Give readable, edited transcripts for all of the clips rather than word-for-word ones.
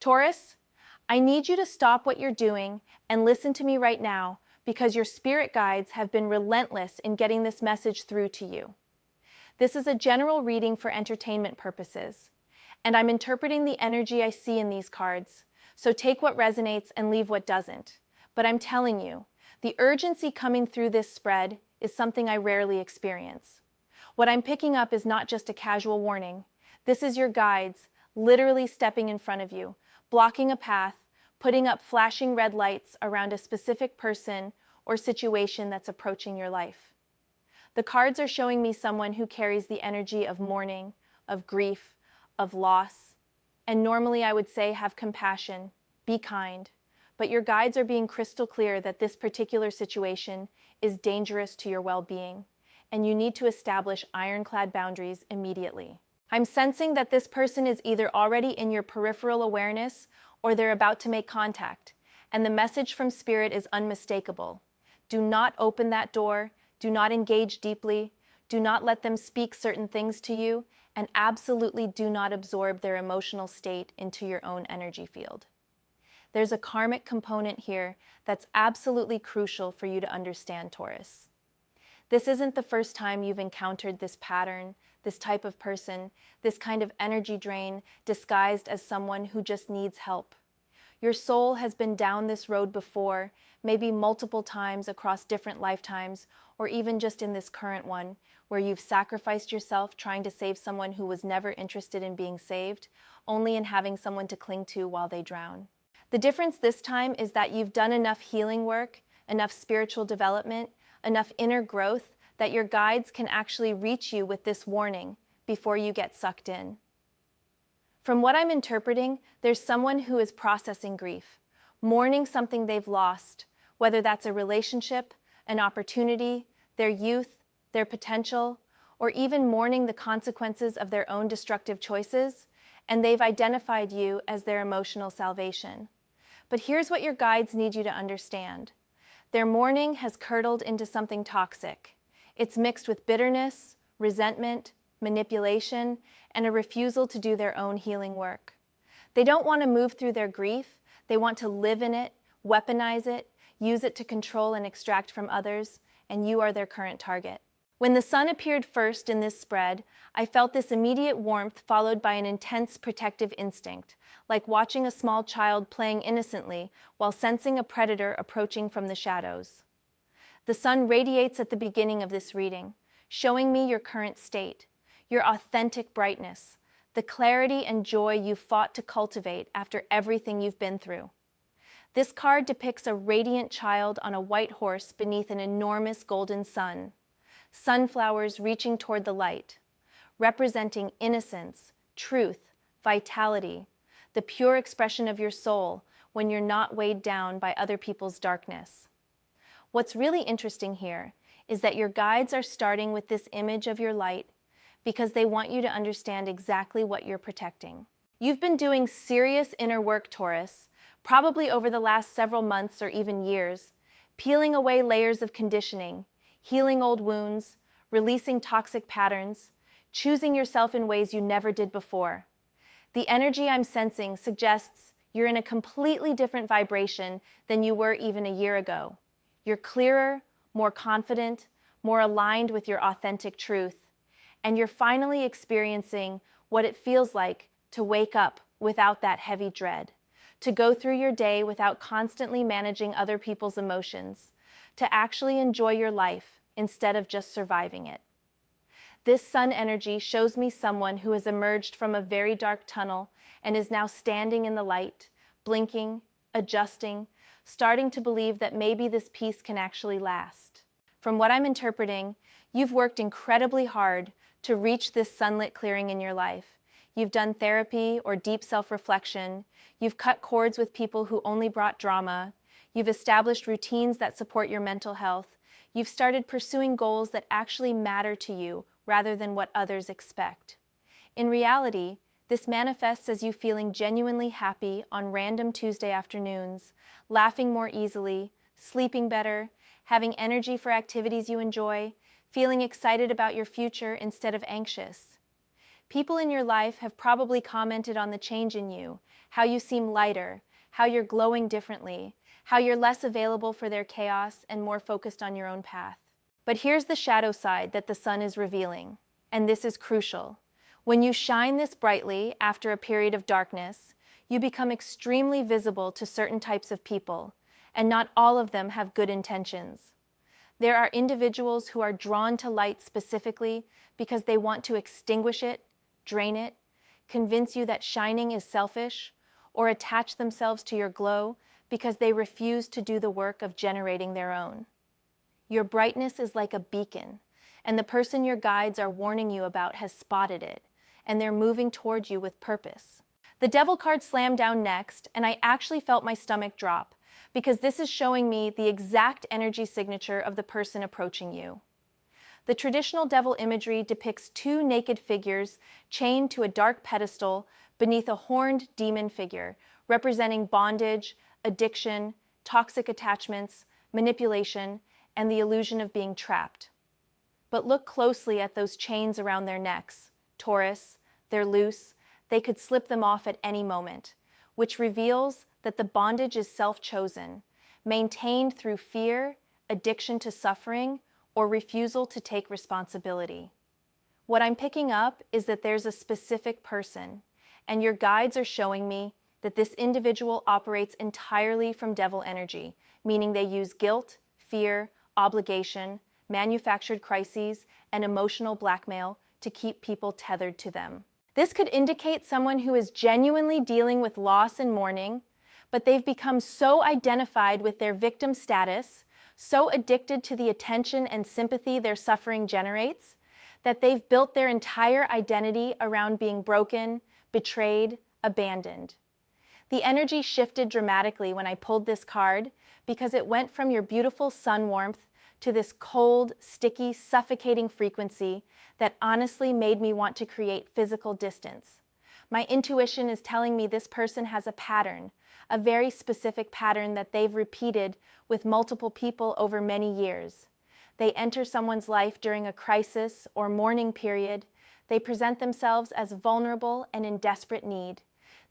Taurus, I need you to stop what you're doing and listen to me right now because your spirit guides have been relentless in getting this message through to you. This is a general reading for entertainment purposes, and I'm interpreting the energy I see in these cards, so take what resonates and leave what doesn't. But I'm telling you, the urgency coming through this spread is something I rarely experience. What I'm picking up is not just a casual warning. This is your guides, literally stepping in front of you, blocking a path, putting up flashing red lights around a specific person or situation that's approaching your life. The cards are showing me someone who carries the energy of mourning, of grief, of loss, and normally I would say have compassion, be kind, but your guides are being crystal clear that this particular situation is dangerous to your well-being, and you need to establish ironclad boundaries immediately. I'm sensing that this person is either already in your peripheral awareness or they're about to make contact, and the message from Spirit is unmistakable. Do not open that door, do not engage deeply, do not let them speak certain things to you, and absolutely do not absorb their emotional state into your own energy field. There's a karmic component here that's absolutely crucial for you to understand, Taurus. This isn't the first time you've encountered this pattern, this type of person, this kind of energy drain disguised as someone who just needs help. Your soul has been down this road before, maybe multiple times across different lifetimes, or even just in this current one, where you've sacrificed yourself trying to save someone who was never interested in being saved, only in having someone to cling to while they drown. The difference this time is that you've done enough healing work, enough spiritual development, enough inner growth that your guides can actually reach you with this warning before you get sucked in. From what I'm interpreting, there's someone who is processing grief, mourning something they've lost, whether that's a relationship, an opportunity, their youth, their potential, or even mourning the consequences of their own destructive choices, and they've identified you as their emotional salvation. But here's what your guides need you to understand. Their mourning has curdled into something toxic. It's mixed with bitterness, resentment, manipulation, and a refusal to do their own healing work. They don't want to move through their grief. They want to live in it, weaponize it, use it to control and extract from others, and you are their current target. When the sun appeared first in this spread, I felt this immediate warmth followed by an intense protective instinct, like watching a small child playing innocently while sensing a predator approaching from the shadows. The sun radiates at the beginning of this reading, showing me your current state, your authentic brightness, the clarity and joy you've fought to cultivate after everything you've been through. This card depicts a radiant child on a white horse beneath an enormous golden sun, sunflowers reaching toward the light, representing innocence, truth, vitality, the pure expression of your soul when you're not weighed down by other people's darkness. What's really interesting here is that your guides are starting with this image of your light because they want you to understand exactly what you're protecting. You've been doing serious inner work, Taurus, probably over the last several months or even years, peeling away layers of conditioning, healing old wounds, releasing toxic patterns, choosing yourself in ways you never did before. The energy I'm sensing suggests you're in a completely different vibration than you were even a year ago. You're clearer, more confident, more aligned with your authentic truth, and you're finally experiencing what it feels like to wake up without that heavy dread, to go through your day without constantly managing other people's emotions, to actually enjoy your life instead of just surviving it. This sun energy shows me someone who has emerged from a very dark tunnel and is now standing in the light, blinking, adjusting, starting to believe that maybe this peace can actually last. From what I'm interpreting, you've worked incredibly hard to reach this sunlit clearing in your life. You've done therapy or deep self-reflection. You've cut cords with people who only brought drama. You've established routines that support your mental health. You've started pursuing goals that actually matter to you rather than what others expect. In reality, this manifests as you feeling genuinely happy on random Tuesday afternoons, laughing more easily, sleeping better, having energy for activities you enjoy, feeling excited about your future instead of anxious. People in your life have probably commented on the change in you, how you seem lighter, how you're glowing differently, how you're less available for their chaos and more focused on your own path. But here's the shadow side that the sun is revealing, and this is crucial. When you shine this brightly after a period of darkness, you become extremely visible to certain types of people, and not all of them have good intentions. There are individuals who are drawn to light specifically because they want to extinguish it, drain it, convince you that shining is selfish, or attach themselves to your glow because they refuse to do the work of generating their own. Your brightness is like a beacon, and the person your guides are warning you about has spotted it, and they're moving towards you with purpose. The Devil card slammed down next, and I actually felt my stomach drop, because this is showing me the exact energy signature of the person approaching you. The traditional devil imagery depicts two naked figures chained to a dark pedestal beneath a horned demon figure, representing bondage, addiction, toxic attachments, manipulation, and the illusion of being trapped. But look closely at those chains around their necks. Taurus, they're loose, they could slip them off at any moment, which reveals that the bondage is self-chosen, maintained through fear, addiction to suffering, or refusal to take responsibility. What I'm picking up is that there's a specific person, and your guides are showing me that this individual operates entirely from devil energy, meaning they use guilt, fear, obligation, manufactured crises, and emotional blackmail to keep people tethered to them. This could indicate someone who is genuinely dealing with loss and mourning, but they've become so identified with their victim status, so addicted to the attention and sympathy their suffering generates, that they've built their entire identity around being broken, betrayed, abandoned. The energy shifted dramatically when I pulled this card because it went from your beautiful sun warmth to this cold, sticky, suffocating frequency that honestly made me want to create physical distance. My intuition is telling me this person has a pattern, a very specific pattern that they've repeated with multiple people over many years. They enter someone's life during a crisis or mourning period. They present themselves as vulnerable and in desperate need.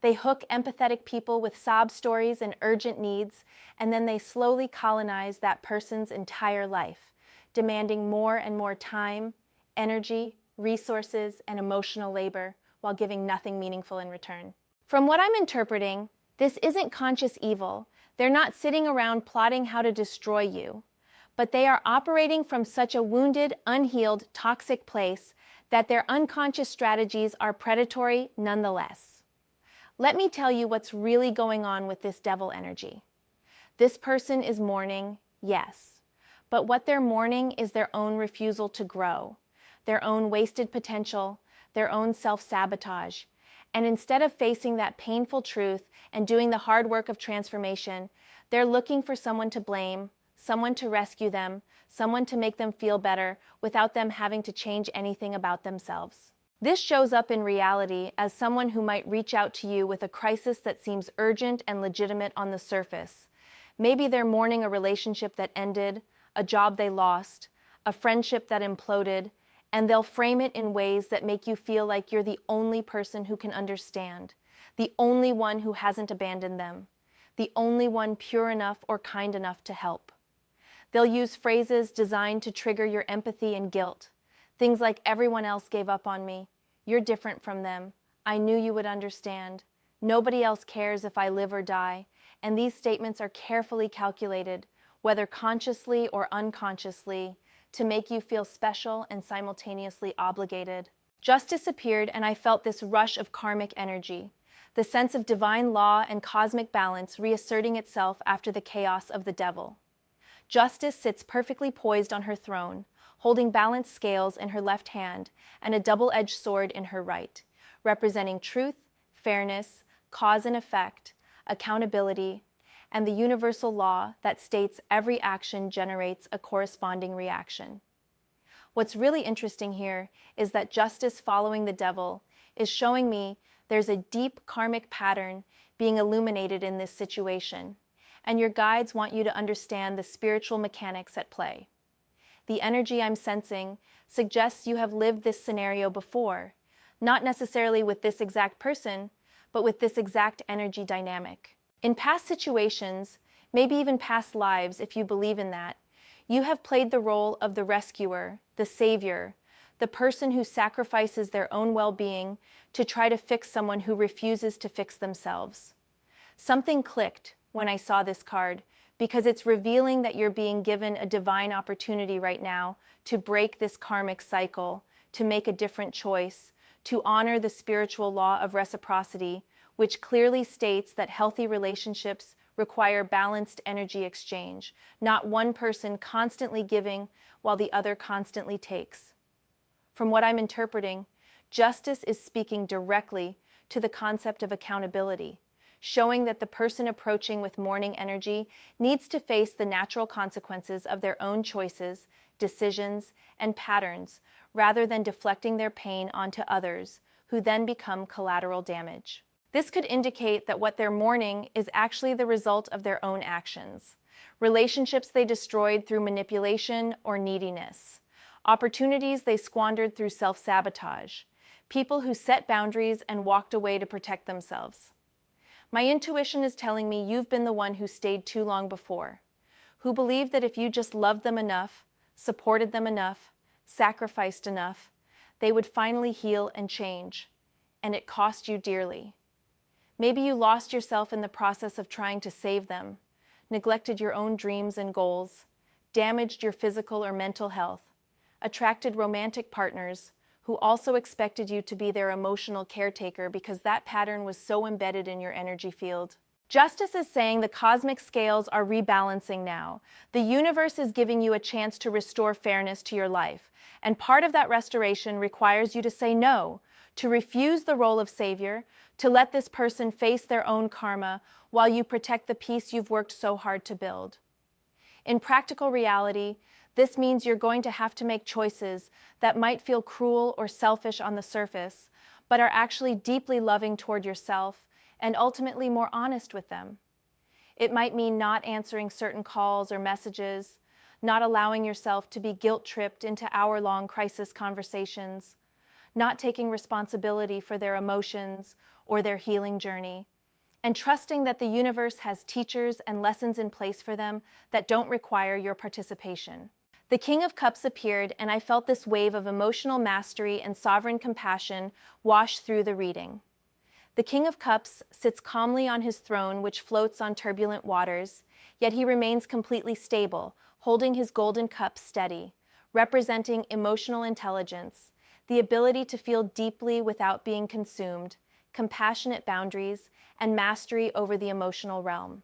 They hook empathetic people with sob stories and urgent needs, and then they slowly colonize that person's entire life, demanding more and more time, energy, resources, and emotional labor, while giving nothing meaningful in return. From what I'm interpreting, this isn't conscious evil. They're not sitting around plotting how to destroy you, but they are operating from such a wounded, unhealed, toxic place that their unconscious strategies are predatory nonetheless. Let me tell you what's really going on with this devil energy. This person is mourning, yes, but what they're mourning is their own refusal to grow, their own wasted potential, their own self-sabotage. And instead of facing that painful truth and doing the hard work of transformation, they're looking for someone to blame, someone to rescue them, someone to make them feel better without them having to change anything about themselves. This shows up in reality as someone who might reach out to you with a crisis that seems urgent and legitimate on the surface. Maybe they're mourning a relationship that ended, a job they lost, a friendship that imploded, and they'll frame it in ways that make you feel like you're the only person who can understand, the only one who hasn't abandoned them, the only one pure enough or kind enough to help. They'll use phrases designed to trigger your empathy and guilt. Things like, everyone else gave up on me, you're different from them, I knew you would understand, nobody else cares if I live or die, and these statements are carefully calculated, whether consciously or unconsciously, to make you feel special and simultaneously obligated. Justice appeared, and I felt this rush of karmic energy, the sense of divine law and cosmic balance reasserting itself after the chaos of the devil. Justice sits perfectly poised on her throne, holding balanced scales in her left hand and a double-edged sword in her right, representing truth, fairness, cause and effect, accountability, and the universal law that states every action generates a corresponding reaction. What's really interesting here is that justice following the devil is showing me there's a deep karmic pattern being illuminated in this situation, and your guides want you to understand the spiritual mechanics at play. The energy I'm sensing suggests you have lived this scenario before, not necessarily with this exact person, but with this exact energy dynamic. In past situations, maybe even past lives if you believe in that, you have played the role of the rescuer, the savior, the person who sacrifices their own well-being to try to fix someone who refuses to fix themselves. Something clicked when I saw this card, because it's revealing that you're being given a divine opportunity right now to break this karmic cycle, to make a different choice, to honor the spiritual law of reciprocity, which clearly states that healthy relationships require balanced energy exchange, not one person constantly giving while the other constantly takes. From what I'm interpreting, justice is speaking directly to the concept of accountability, showing that the person approaching with mourning energy needs to face the natural consequences of their own choices, decisions, and patterns, rather than deflecting their pain onto others, who then become collateral damage. This could indicate that what they're mourning is actually the result of their own actions, relationships they destroyed through manipulation or neediness, opportunities they squandered through self-sabotage, people who set boundaries and walked away to protect themselves. My intuition is telling me you've been the one who stayed too long before, who believed that if you just loved them enough, supported them enough, sacrificed enough, they would finally heal and change, and it cost you dearly. Maybe you lost yourself in the process of trying to save them, neglected your own dreams and goals, damaged your physical or mental health, attracted romantic partners who also expected you to be their emotional caretaker because that pattern was so embedded in your energy field. Justice is saying the cosmic scales are rebalancing now. The universe is giving you a chance to restore fairness to your life, and part of that restoration requires you to say no, to refuse the role of savior, to let this person face their own karma while you protect the peace you've worked so hard to build. In practical reality, this means you're going to have to make choices that might feel cruel or selfish on the surface, but are actually deeply loving toward yourself and ultimately more honest with them. It might mean not answering certain calls or messages, not allowing yourself to be guilt-tripped into hour-long crisis conversations, not taking responsibility for their emotions or their healing journey, and trusting that the universe has teachers and lessons in place for them that don't require your participation. The King of Cups appeared, and I felt this wave of emotional mastery and sovereign compassion wash through the reading. The King of Cups sits calmly on his throne, which floats on turbulent waters, yet he remains completely stable, holding his golden cup steady, representing emotional intelligence, the ability to feel deeply without being consumed, compassionate boundaries, and mastery over the emotional realm.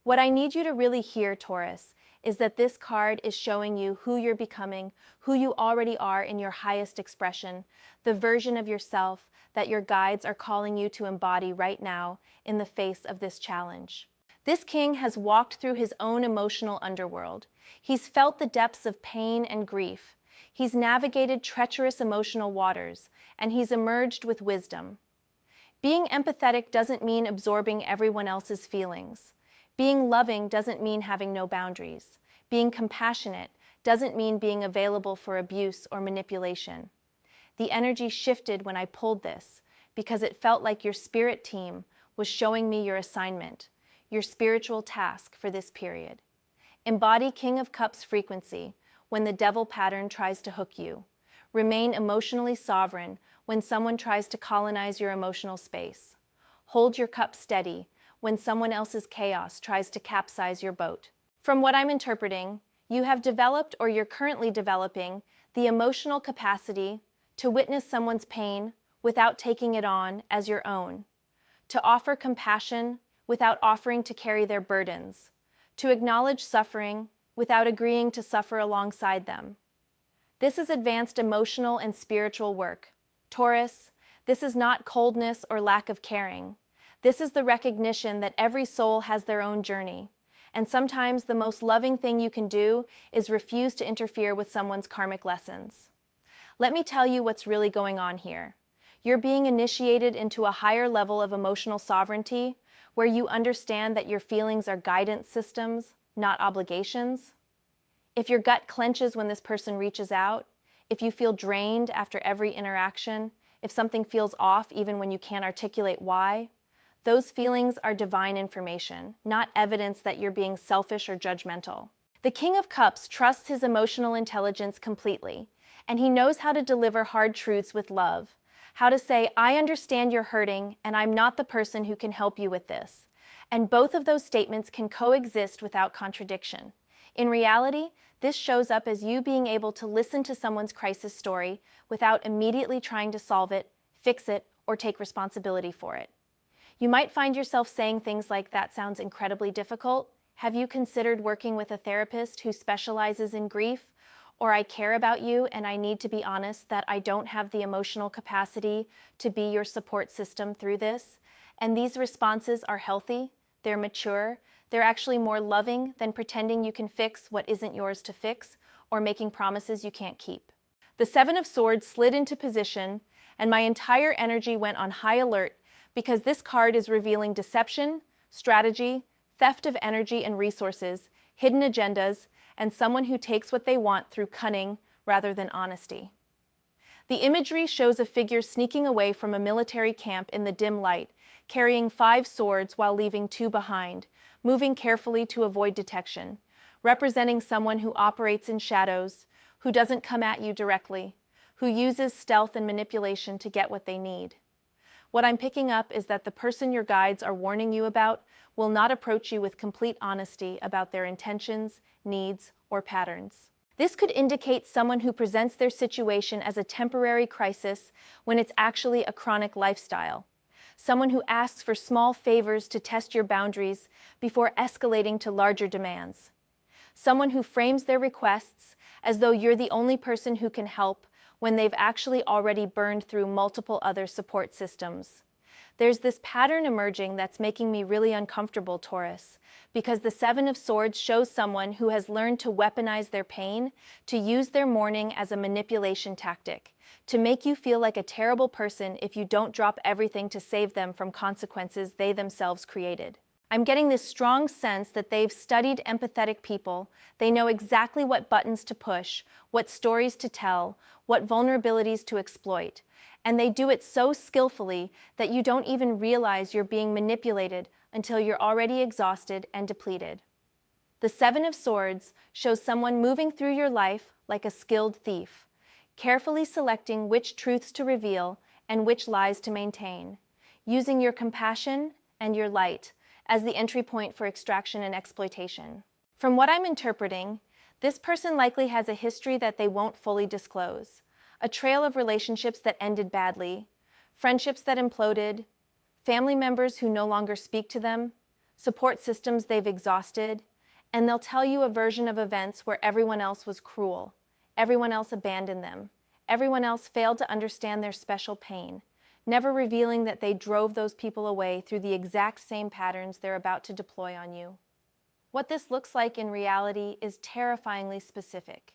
What I need you to really hear, Taurus, is that this card is showing you who you're becoming, who you already are in your highest expression, the version of yourself that your guides are calling you to embody right now in the face of this challenge. This king has walked through his own emotional underworld. He's felt the depths of pain and grief. He's navigated treacherous emotional waters, and he's emerged with wisdom. Being empathetic doesn't mean absorbing everyone else's feelings. Being loving doesn't mean having no boundaries. Being compassionate doesn't mean being available for abuse or manipulation. The energy shifted when I pulled this because it felt like your spirit team was showing me your assignment, your spiritual task for this period. Embody King of Cups frequency when the devil pattern tries to hook you. Remain emotionally sovereign when someone tries to colonize your emotional space. Hold your cup steady when someone else's chaos tries to capsize your boat. From what I'm interpreting, you have developed or you're currently developing the emotional capacity to witness someone's pain without taking it on as your own, to offer compassion without offering to carry their burdens, to acknowledge suffering without agreeing to suffer alongside them. This is advanced emotional and spiritual work. Taurus, this is not coldness or lack of caring. This is the recognition that every soul has their own journey, and sometimes the most loving thing you can do is refuse to interfere with someone's karmic lessons. Let me tell you what's really going on here. You're being initiated into a higher level of emotional sovereignty, where you understand that your feelings are guidance systems, not obligations. If your gut clenches when this person reaches out, if you feel drained after every interaction, if something feels off even when you can't articulate why, those feelings are divine information, not evidence that you're being selfish or judgmental. The King of Cups trusts his emotional intelligence completely, and he knows how to deliver hard truths with love. How to say, I understand you're hurting, and I'm not the person who can help you with this. And both of those statements can coexist without contradiction. In reality, this shows up as you being able to listen to someone's crisis story without immediately trying to solve it, fix it, or take responsibility for it. You might find yourself saying things like, that sounds incredibly difficult. Have you considered working with a therapist who specializes in grief? Or I care about you and I need to be honest that I don't have the emotional capacity to be your support system through this. And these responses are healthy, they're mature, they're actually more loving than pretending you can fix what isn't yours to fix or making promises you can't keep. The Seven of Swords slid into position and my entire energy went on high alert because this card is revealing deception, strategy, theft of energy and resources, hidden agendas, and someone who takes what they want through cunning rather than honesty. The imagery shows a figure sneaking away from a military camp in the dim light, carrying 5 swords while leaving 2 behind, moving carefully to avoid detection, representing someone who operates in shadows, who doesn't come at you directly, who uses stealth and manipulation to get what they need. What I'm picking up is that the person your guides are warning you about will not approach you with complete honesty about their intentions, needs, or patterns. This could indicate someone who presents their situation as a temporary crisis when it's actually a chronic lifestyle. Someone who asks for small favors to test your boundaries before escalating to larger demands. Someone who frames their requests as though you're the only person who can help when they've actually already burned through multiple other support systems. There's this pattern emerging that's making me really uncomfortable, Taurus, because the Seven of Swords shows someone who has learned to weaponize their pain, to use their mourning as a manipulation tactic, to make you feel like a terrible person if you don't drop everything to save them from consequences they themselves created. I'm getting this strong sense that they've studied empathetic people. They know exactly what buttons to push, what stories to tell, what vulnerabilities to exploit. And they do it so skillfully that you don't even realize you're being manipulated until you're already exhausted and depleted. The Seven of Swords shows someone moving through your life like a skilled thief, carefully selecting which truths to reveal and which lies to maintain, using your compassion and your light as the entry point for extraction and exploitation. From what I'm interpreting, this person likely has a history that they won't fully disclose, a trail of relationships that ended badly, friendships that imploded, family members who no longer speak to them, support systems they've exhausted, and they'll tell you a version of events where everyone else was cruel, everyone else abandoned them, everyone else failed to understand their special pain, never revealing that they drove those people away through the exact same patterns they're about to deploy on you. What this looks like in reality is terrifyingly specific.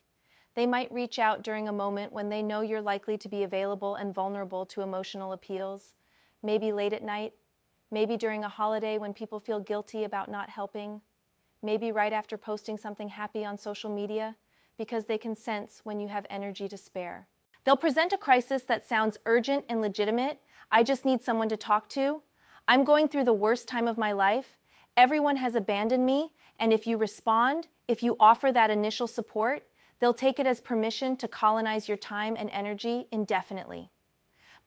They might reach out during a moment when they know you're likely to be available and vulnerable to emotional appeals, maybe late at night, maybe during a holiday when people feel guilty about not helping, maybe right after posting something happy on social media, because they can sense when you have energy to spare. They'll present a crisis that sounds urgent and legitimate. I just need someone to talk to. I'm going through the worst time of my life. Everyone has abandoned me, and if you respond, if you offer that initial support, they'll take it as permission to colonize your time and energy indefinitely.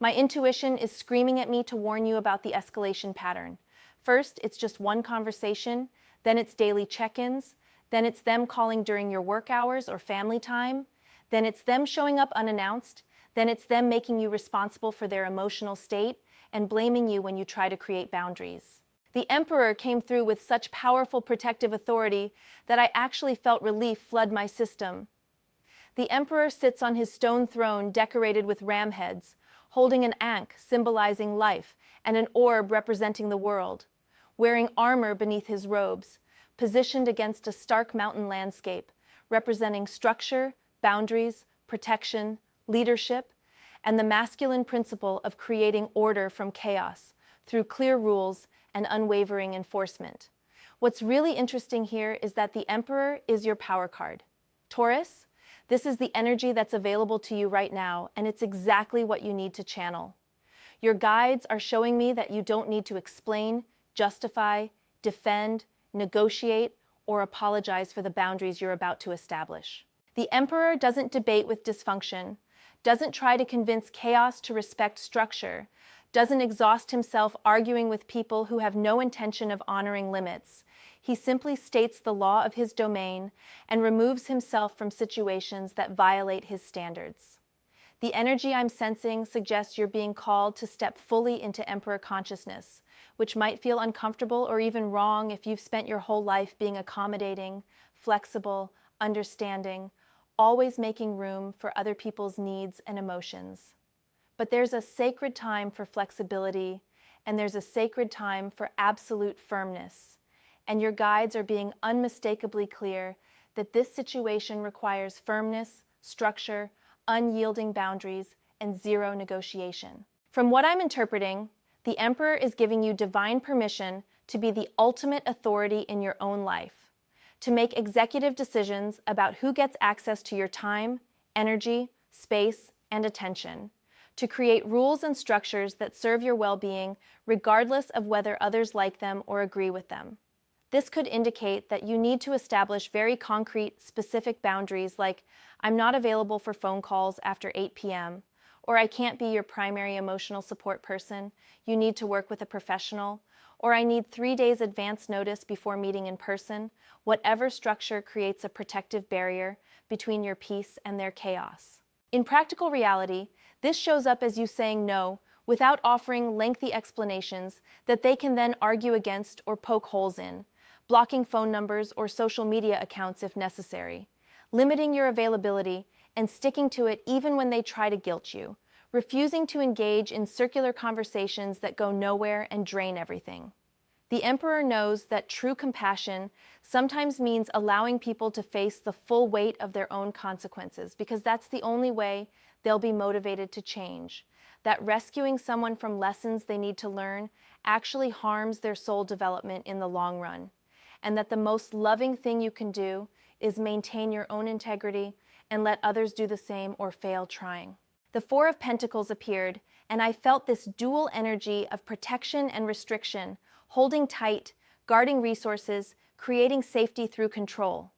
My intuition is screaming at me to warn you about the escalation pattern. First, it's just one conversation, then it's daily check-ins, then it's them calling during your work hours or family time, then it's them showing up unannounced, then it's them making you responsible for their emotional state and blaming you when you try to create boundaries. The Emperor came through with such powerful protective authority that I actually felt relief flood my system. The Emperor sits on his stone throne decorated with ram heads, holding an ankh symbolizing life and an orb representing the world, wearing armor beneath his robes, positioned against a stark mountain landscape, representing structure, boundaries, protection, leadership, and the masculine principle of creating order from chaos through clear rules and unwavering enforcement. What's really interesting here is that the Emperor is your power card. Taurus, This is the energy that's available to you right now, and it's exactly what you need to channel. Your guides are showing me that you don't need to explain, justify, defend, negotiate, or apologize for the boundaries you're about to establish. The Emperor doesn't debate with dysfunction, doesn't try to convince chaos to respect structure, doesn't exhaust himself arguing with people who have no intention of honoring limits. He simply states the law of his domain and removes himself from situations that violate his standards. The energy I'm sensing suggests you're being called to step fully into Emperor consciousness, which might feel uncomfortable or even wrong if you've spent your whole life being accommodating, flexible, understanding, always making room for other people's needs and emotions. But there's a sacred time for flexibility, and there's a sacred time for absolute firmness. And your guides are being unmistakably clear that this situation requires firmness, structure, unyielding boundaries, and zero negotiation. From what I'm interpreting, the Emperor is giving you divine permission to be the ultimate authority in your own life, to make executive decisions about who gets access to your time, energy, space, and attention, to create rules and structures that serve your well-being regardless of whether others like them or agree with them. This could indicate that you need to establish very concrete, specific boundaries like, I'm not available for phone calls after 8 p.m., or I can't be your primary emotional support person, you need to work with a professional, or I need 3 days advance notice before meeting in person. Whatever structure creates a protective barrier between your peace and their chaos. In practical reality, this shows up as you saying no without offering lengthy explanations that they can then argue against or poke holes in, blocking phone numbers or social media accounts if necessary, limiting your availability and sticking to it even when they try to guilt you, refusing to engage in circular conversations that go nowhere and drain everything. The Emperor knows that true compassion sometimes means allowing people to face the full weight of their own consequences, because that's the only way they'll be motivated to change. That rescuing someone from lessons they need to learn actually harms their soul development in the long run, and that the most loving thing you can do is maintain your own integrity and let others do the same or fail trying. The Four of Pentacles appeared, and I felt this dual energy of protection and restriction, holding tight, guarding resources, creating safety through control.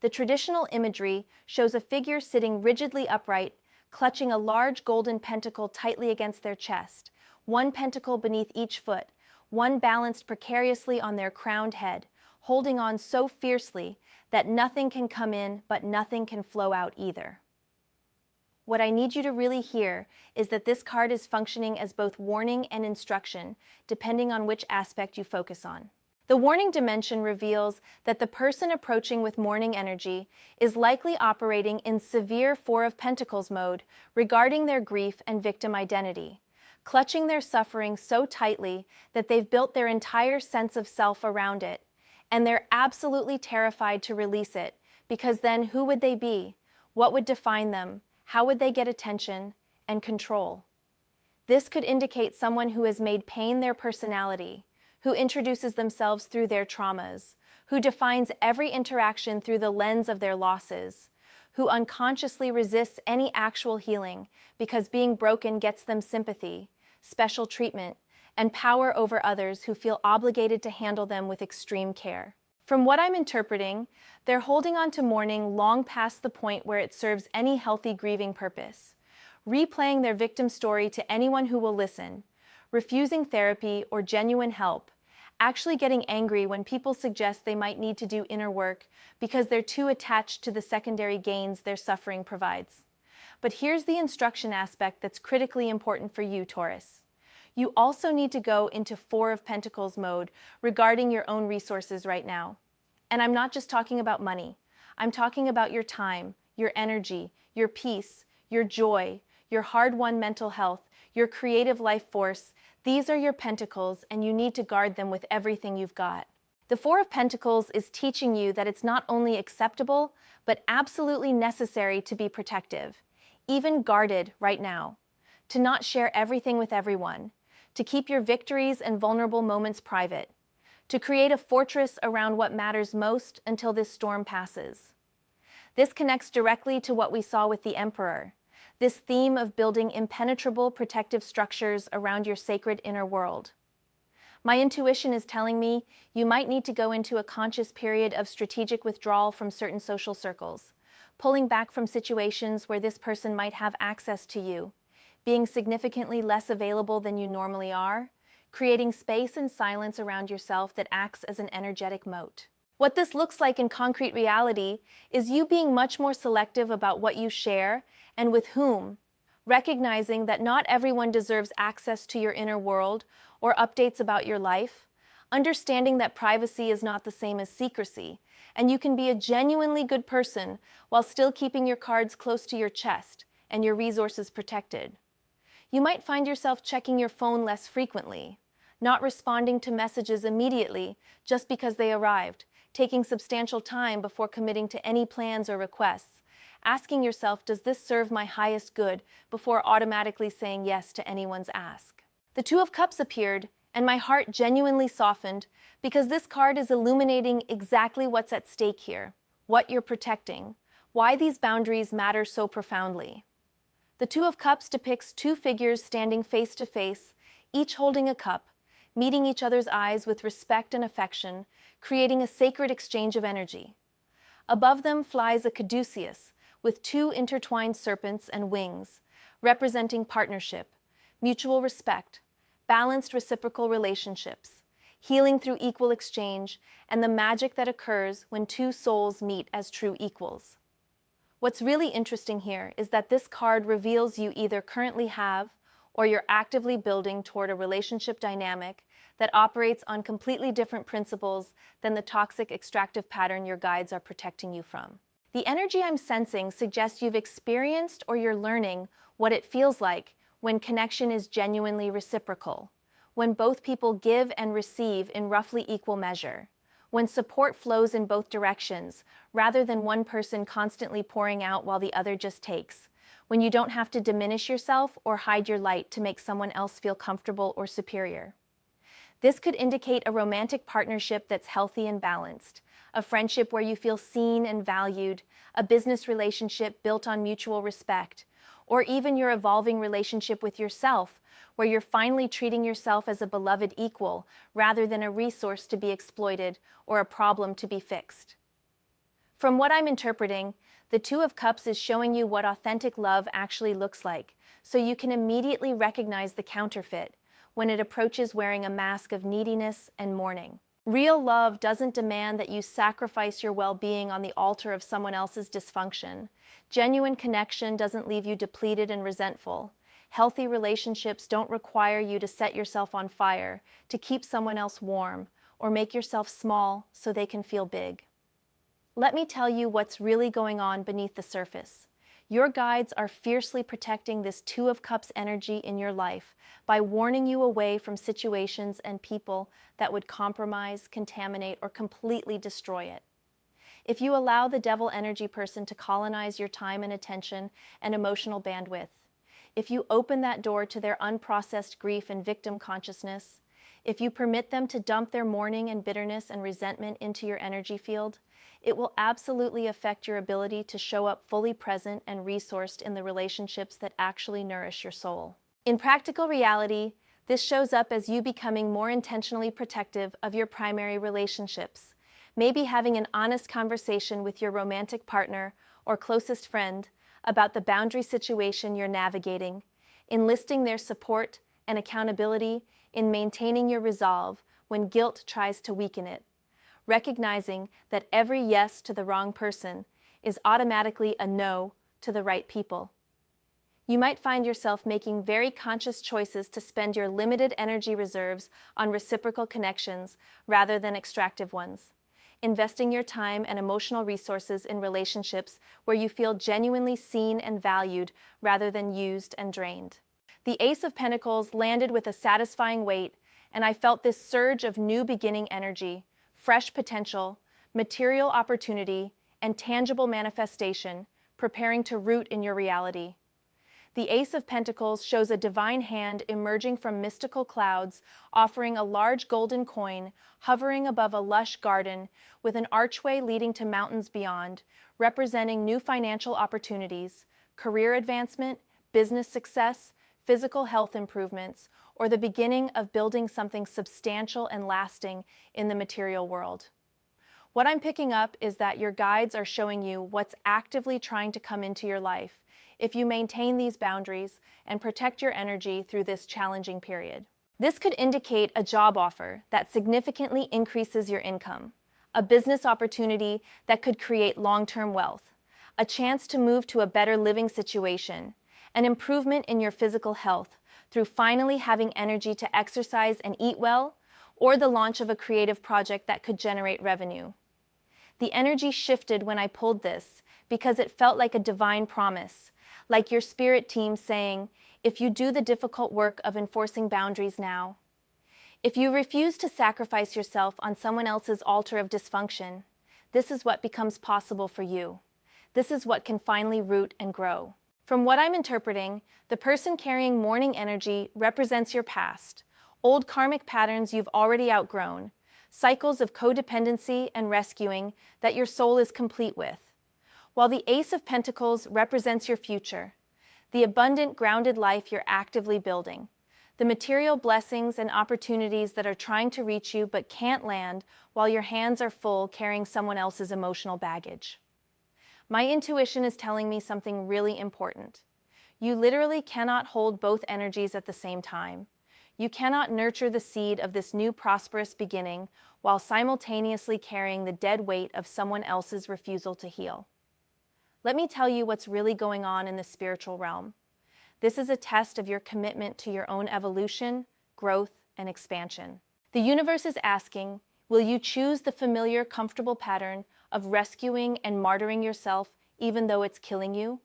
The traditional imagery shows a figure sitting rigidly upright, clutching a large golden pentacle tightly against their chest, one pentacle beneath each foot, one balanced precariously on their crowned head, holding on so fiercely that nothing can come in but nothing can flow out either. What I need you to really hear is that this card is functioning as both warning and instruction, depending on which aspect you focus on. The warning dimension reveals that the person approaching with mourning energy is likely operating in severe Four of Pentacles mode regarding their grief and victim identity, clutching their suffering so tightly that they've built their entire sense of self around it, and they're absolutely terrified to release it, because then who would they be? What would define them? How would they get attention and control? This could indicate someone who has made pain their personality, who introduces themselves through their traumas, who defines every interaction through the lens of their losses, who unconsciously resists any actual healing because being broken gets them sympathy, special treatment, and power over others who feel obligated to handle them with extreme care. From what I'm interpreting, they're holding on to mourning long past the point where it serves any healthy grieving purpose, replaying their victim story to anyone who will listen, refusing therapy or genuine help, actually getting angry when people suggest they might need to do inner work because they're too attached to the secondary gains their suffering provides. But here's the instruction aspect that's critically important for you, Taurus. You also need to go into Four of Pentacles mode regarding your own resources right now. And I'm not just talking about money. I'm talking about your time, your energy, your peace, your joy, your hard-won mental health, your creative life force. These are your pentacles, and you need to guard them with everything you've got. The Four of Pentacles is teaching you that it's not only acceptable, but absolutely necessary to be protective, even guarded right now, to not share everything with everyone, to keep your victories and vulnerable moments private, to create a fortress around what matters most until this storm passes. This connects directly to what we saw with the Emperor, this theme of building impenetrable protective structures around your sacred inner world. My intuition is telling me you might need to go into a conscious period of strategic withdrawal from certain social circles, pulling back from situations where this person might have access to you, being significantly less available than you normally are, creating space and silence around yourself that acts as an energetic moat. What this looks like in concrete reality is you being much more selective about what you share and with whom, recognizing that not everyone deserves access to your inner world or updates about your life, understanding that privacy is not the same as secrecy, and you can be a genuinely good person while still keeping your cards close to your chest and your resources protected. You might find yourself checking your phone less frequently, not responding to messages immediately just because they arrived, taking substantial time before committing to any plans or requests, asking yourself, does this serve my highest good, before automatically saying yes to anyone's ask. The Two of Cups appeared, and my heart genuinely softened because this card is illuminating exactly what's at stake here, what you're protecting, why these boundaries matter so profoundly. The Two of Cups depicts two figures standing face to face, each holding a cup, meeting each other's eyes with respect and affection, creating a sacred exchange of energy. Above them flies a caduceus with two intertwined serpents and wings, representing partnership, mutual respect, balanced reciprocal relationships, healing through equal exchange, and the magic that occurs when two souls meet as true equals. What's really interesting here is that this card reveals you either currently have or you're actively building toward a relationship dynamic that operates on completely different principles than the toxic extractive pattern your guides are protecting you from. The energy I'm sensing suggests you've experienced or you're learning what it feels like when connection is genuinely reciprocal, when both people give and receive in roughly equal measure, when support flows in both directions, rather than one person constantly pouring out while the other just takes, when you don't have to diminish yourself or hide your light to make someone else feel comfortable or superior. This could indicate a romantic partnership that's healthy and balanced, a friendship where you feel seen and valued, a business relationship built on mutual respect, or even your evolving relationship with yourself, where you're finally treating yourself as a beloved equal rather than a resource to be exploited or a problem to be fixed. From what I'm interpreting, the Two of Cups is showing you what authentic love actually looks like, so you can immediately recognize the counterfeit when it approaches wearing a mask of neediness and mourning. Real love doesn't demand that you sacrifice your well-being on the altar of someone else's dysfunction. Genuine connection doesn't leave you depleted and resentful. Healthy relationships don't require you to set yourself on fire, to keep someone else warm, or make yourself small so they can feel big. Let me tell you what's really going on beneath the surface. Your guides are fiercely protecting this Two of Cups energy in your life by warning you away from situations and people that would compromise, contaminate, or completely destroy it. If you allow the devil energy person to colonize your time and attention and emotional bandwidth, if you open that door to their unprocessed grief and victim consciousness, if you permit them to dump their mourning and bitterness and resentment into your energy field, it will absolutely affect your ability to show up fully present and resourced in the relationships that actually nourish your soul. In practical reality, this shows up as you becoming more intentionally protective of your primary relationships, maybe having an honest conversation with your romantic partner or closest friend about the boundary situation you're navigating, enlisting their support and accountability in maintaining your resolve when guilt tries to weaken it, recognizing that every yes to the wrong person is automatically a no to the right people. You might find yourself making very conscious choices to spend your limited energy reserves on reciprocal connections rather than extractive ones, investing your time and emotional resources in relationships where you feel genuinely seen and valued rather than used and drained. The Ace of Pentacles landed with a satisfying weight, and I felt this surge of new beginning energy, fresh potential, material opportunity, and tangible manifestation preparing to root in your reality. The Ace of Pentacles shows a divine hand emerging from mystical clouds, offering a large golden coin hovering above a lush garden with an archway leading to mountains beyond, representing new financial opportunities, career advancement, business success, physical health improvements, or the beginning of building something substantial and lasting in the material world. What I'm picking up is that your guides are showing you what's actively trying to come into your life if you maintain these boundaries and protect your energy through this challenging period. This could indicate a job offer that significantly increases your income, a business opportunity that could create long-term wealth, a chance to move to a better living situation, an improvement in your physical health through finally having energy to exercise and eat well, or the launch of a creative project that could generate revenue. The energy shifted when I pulled this because it felt like a divine promise, like your spirit team saying, if you do the difficult work of enforcing boundaries now, if you refuse to sacrifice yourself on someone else's altar of dysfunction, this is what becomes possible for you. This is what can finally root and grow. From what I'm interpreting, the person carrying mourning energy represents your past, old karmic patterns you've already outgrown, cycles of codependency and rescuing that your soul is complete with, while the Ace of Pentacles represents your future, the abundant, grounded life you're actively building, the material blessings and opportunities that are trying to reach you but can't land while your hands are full carrying someone else's emotional baggage. My intuition is telling me something really important. You literally cannot hold both energies at the same time. You cannot nurture the seed of this new prosperous beginning while simultaneously carrying the dead weight of someone else's refusal to heal. Let me tell you what's really going on in the spiritual realm. This is a test of your commitment to your own evolution, growth, and expansion. The universe is asking, will you choose the familiar, comfortable pattern of rescuing and martyring yourself even though it's killing you?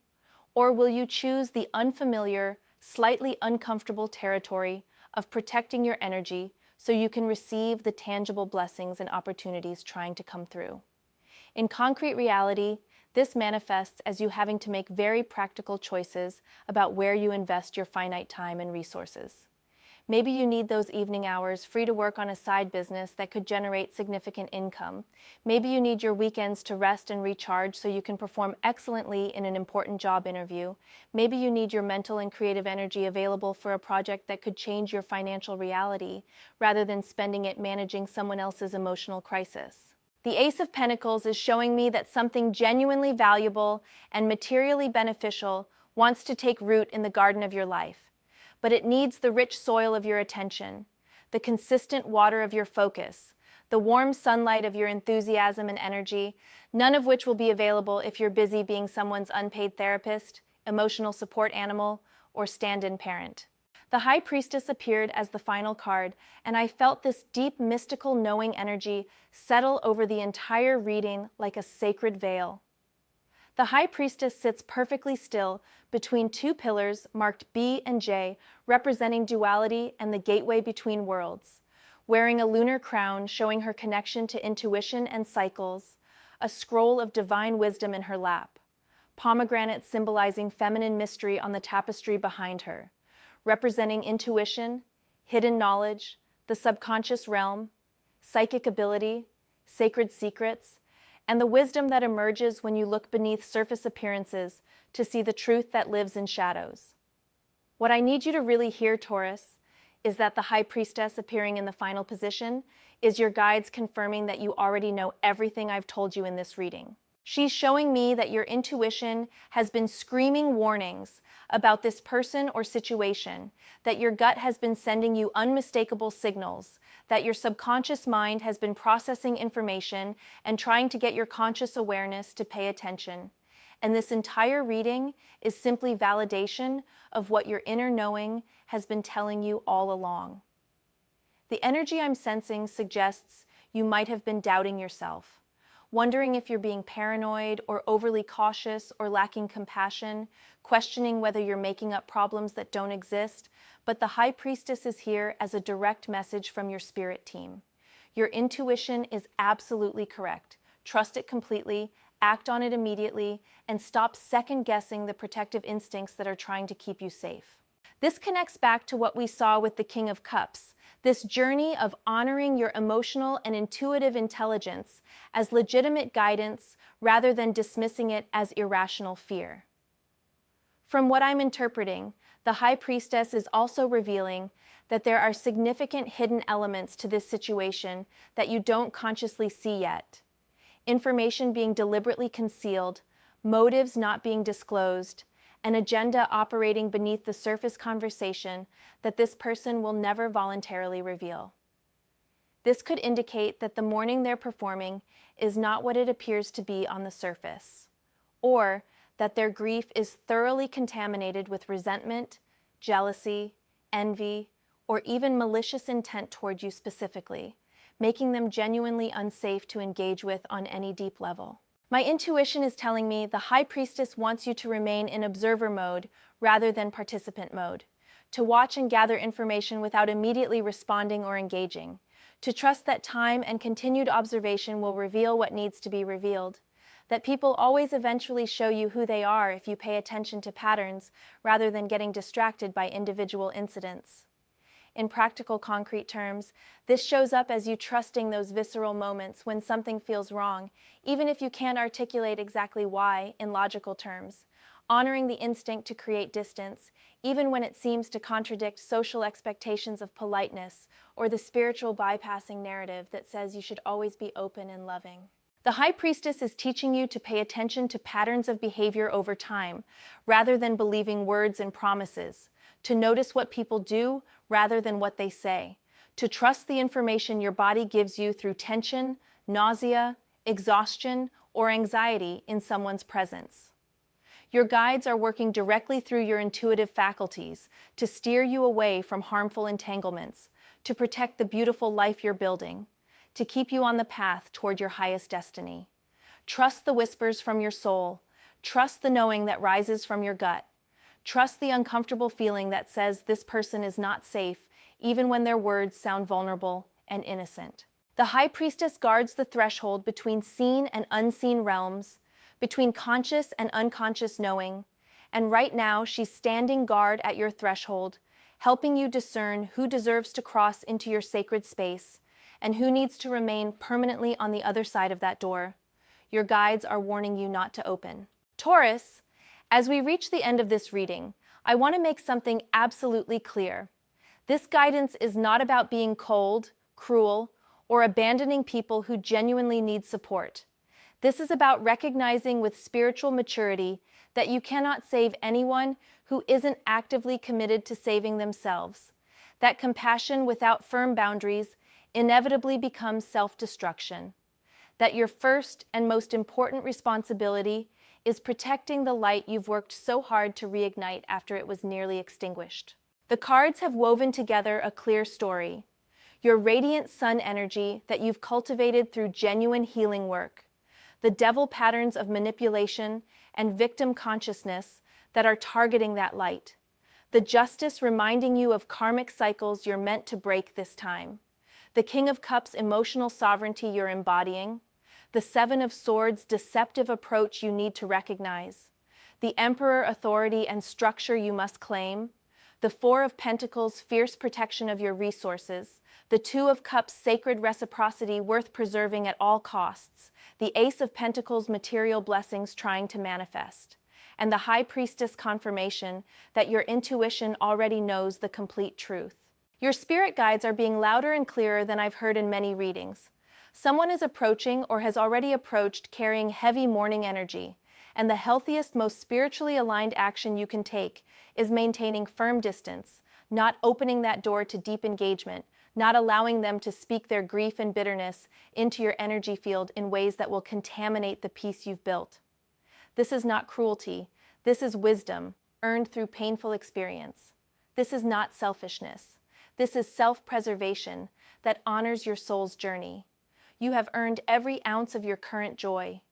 Or will you choose the unfamiliar, slightly uncomfortable territory of protecting your energy so you can receive the tangible blessings and opportunities trying to come through? In concrete reality, this manifests as you having to make very practical choices about where you invest your finite time and resources. Maybe you need those evening hours free to work on a side business that could generate significant income. Maybe you need your weekends to rest and recharge so you can perform excellently in an important job interview. Maybe you need your mental and creative energy available for a project that could change your financial reality, rather than spending it managing someone else's emotional crisis. The Ace of Pentacles is showing me that something genuinely valuable and materially beneficial wants to take root in the garden of your life. But it needs the rich soil of your attention, the consistent water of your focus, the warm sunlight of your enthusiasm and energy, none of which will be available if you're busy being someone's unpaid therapist, emotional support animal, or stand-in parent. The High Priestess appeared as the final card, and I felt this deep, mystical, knowing energy settle over the entire reading like a sacred veil. The High Priestess sits perfectly still between two pillars marked B and J, representing duality and the gateway between worlds, wearing a lunar crown showing her connection to intuition and cycles, a scroll of divine wisdom in her lap, pomegranates symbolizing feminine mystery on the tapestry behind her, representing intuition, hidden knowledge, the subconscious realm, psychic ability, sacred secrets, and the wisdom that emerges when you look beneath surface appearances to see the truth that lives in shadows. What I need you to really hear, Taurus, is that the High Priestess appearing in the final position is your guides confirming that you already know everything I've told you in this reading. She's showing me that your intuition has been screaming warnings about this person or situation, that your gut has been sending you unmistakable signals, that your subconscious mind has been processing information and trying to get your conscious awareness to pay attention. And this entire reading is simply validation of what your inner knowing has been telling you all along. The energy I'm sensing suggests you might have been doubting yourself, wondering if you're being paranoid or overly cautious or lacking compassion, questioning whether you're making up problems that don't exist, but the High Priestess is here as a direct message from your spirit team. Your intuition is absolutely correct. Trust it completely, act on it immediately, and stop second-guessing the protective instincts that are trying to keep you safe. This connects back to what we saw with the King of Cups, this journey of honoring your emotional and intuitive intelligence as legitimate guidance rather than dismissing it as irrational fear. From what I'm interpreting, the High Priestess is also revealing that there are significant hidden elements to this situation that you don't consciously see yet. Information being deliberately concealed, motives not being disclosed, an agenda operating beneath the surface conversation that this person will never voluntarily reveal. This could indicate that the mourning they're performing is not what it appears to be on the surface, or that their grief is thoroughly contaminated with resentment, jealousy, envy, or even malicious intent toward you specifically, making them genuinely unsafe to engage with on any deep level. My intuition is telling me the High Priestess wants you to remain in observer mode rather than participant mode, to watch and gather information without immediately responding or engaging, to trust that time and continued observation will reveal what needs to be revealed, that people always eventually show you who they are if you pay attention to patterns rather than getting distracted by individual incidents. In practical, concrete terms, this shows up as you trusting those visceral moments when something feels wrong, even if you can't articulate exactly why in logical terms, honoring the instinct to create distance, even when it seems to contradict social expectations of politeness or the spiritual bypassing narrative that says you should always be open and loving. The High Priestess is teaching you to pay attention to patterns of behavior over time, rather than believing words and promises, to notice what people do rather than what they say, to trust the information your body gives you through tension, nausea, exhaustion, or anxiety in someone's presence. Your guides are working directly through your intuitive faculties to steer you away from harmful entanglements, to protect the beautiful life you're building, to keep you on the path toward your highest destiny. Trust the whispers from your soul. Trust the knowing that rises from your gut. Trust the uncomfortable feeling that says this person is not safe, even when their words sound vulnerable and innocent. The High Priestess guards the threshold between seen and unseen realms, between conscious and unconscious knowing, and right now she's standing guard at your threshold, helping you discern who deserves to cross into your sacred space and who needs to remain permanently on the other side of that door. Your guides are warning you not to open. Taurus, as we reach the end of this reading, I want to make something absolutely clear. This guidance is not about being cold, cruel, or abandoning people who genuinely need support. This is about recognizing with spiritual maturity that you cannot save anyone who isn't actively committed to saving themselves, that compassion without firm boundaries inevitably becomes self-destruction, that your first and most important responsibility is protecting the light you've worked so hard to reignite after it was nearly extinguished. The cards have woven together a clear story. Your radiant sun energy that you've cultivated through genuine healing work. The devil patterns of manipulation and victim consciousness that are targeting that light. The justice reminding you of karmic cycles you're meant to break this time. The King of Cups emotional sovereignty you're embodying. The Seven of Swords deceptive approach you need to recognize. The Emperor authority and structure you must claim. The Four of Pentacles fierce protection of your resources. The Two of Cups sacred reciprocity worth preserving at all costs. The Ace of Pentacles material blessings trying to manifest. And the High Priestess confirmation that your intuition already knows the complete truth. Your spirit guides are being louder and clearer than I've heard in many readings. Someone is approaching or has already approached carrying heavy mourning energy, and the healthiest, most spiritually aligned action you can take is maintaining firm distance, not opening that door to deep engagement, not allowing them to speak their grief and bitterness into your energy field in ways that will contaminate the peace you've built. This is not cruelty. This is wisdom, earned through painful experience. This is not selfishness. This is self-preservation that honors your soul's journey. You have earned every ounce of your current joy.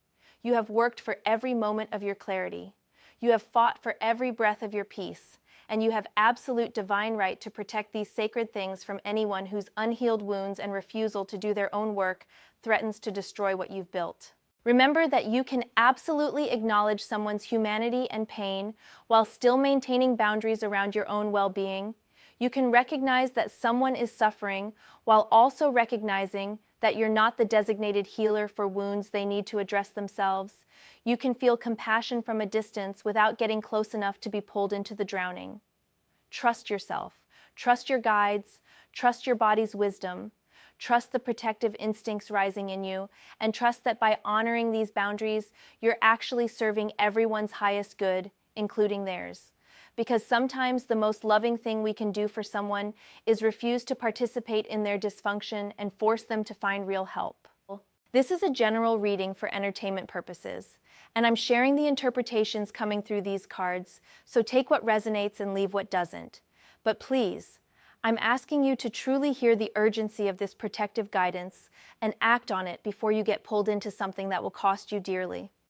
You have worked for every moment of your clarity. You have fought for every breath of your peace, and you have absolute divine right to protect these sacred things from anyone whose unhealed wounds and refusal to do their own work threatens to destroy what you've built. Remember that you can absolutely acknowledge someone's humanity and pain while still maintaining boundaries around your own well-being. You can recognize that someone is suffering while also recognizing that you're not the designated healer for wounds they need to address themselves. You can feel compassion from a distance without getting close enough to be pulled into the drowning. Trust yourself. Trust your guides. Trust your body's wisdom. Trust the protective instincts rising in you, and trust that by honoring these boundaries, you're actually serving everyone's highest good, including theirs. Because sometimes the most loving thing we can do for someone is refuse to participate in their dysfunction and force them to find real help. This is a general reading for entertainment purposes, and I'm sharing the interpretations coming through these cards, so take what resonates and leave what doesn't. But please, I'm asking you to truly hear the urgency of this protective guidance and act on it before you get pulled into something that will cost you dearly.